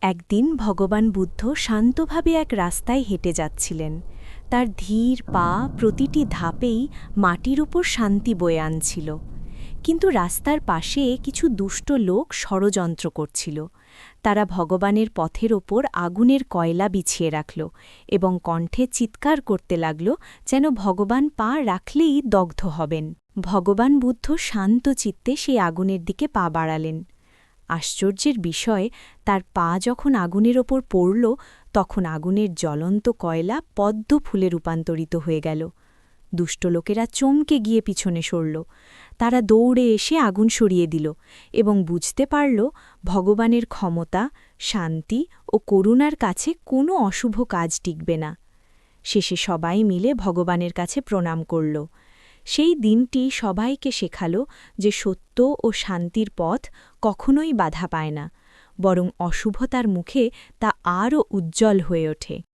একদিন ভগবান বুদ্ধ শান্তভাবে এক রাস্তায় হেঁটে যাচ্ছিলেন। তার ধীর পা প্রতিটি ধাপেই মাটির উপর শান্তি বয়ে আনছিল। কিন্তু রাস্তার পাশে কিছু দুষ্ট লোক ষড়যন্ত্র করছিল। তারা ভগবানের পথের ওপর আগুনের কয়লা বিছিয়ে রাখল এবং কণ্ঠে চিৎকার করতে লাগল যেন ভগবান পা রাখলেই দগ্ধ হবেন। ভগবান বুদ্ধ শান্ত চিত্তে সেই আগুনের দিকে পা বাড়ালেন। আশ্চর্যের বিষয়, তার পা যখন আগুনের ওপর পড়ল তখন আগুনের জ্বলন্ত কয়লা পদ্ম ফুলে রূপান্তরিত হয়ে গেল। দুষ্ট লোকেরা চমকে গিয়ে পিছনে সরল। তারা দৌড়ে এসে আগুন সরিয়ে দিল এবং বুঝতে পারল ভগবানের ক্ষমতা, শান্তি ও করুণার কাছে কোনো অশুভ কাজ টিকবে না। শেষে সবাই মিলে ভগবানের কাছে প্রণাম করল। সেই দিনটি সবাইকে শেখাল যে সত্য ও শান্তির পথ কখনোই বাধা পায় না, বরং অশুভতার মুখে তা আরও উজ্জ্বল হয়ে ওঠে।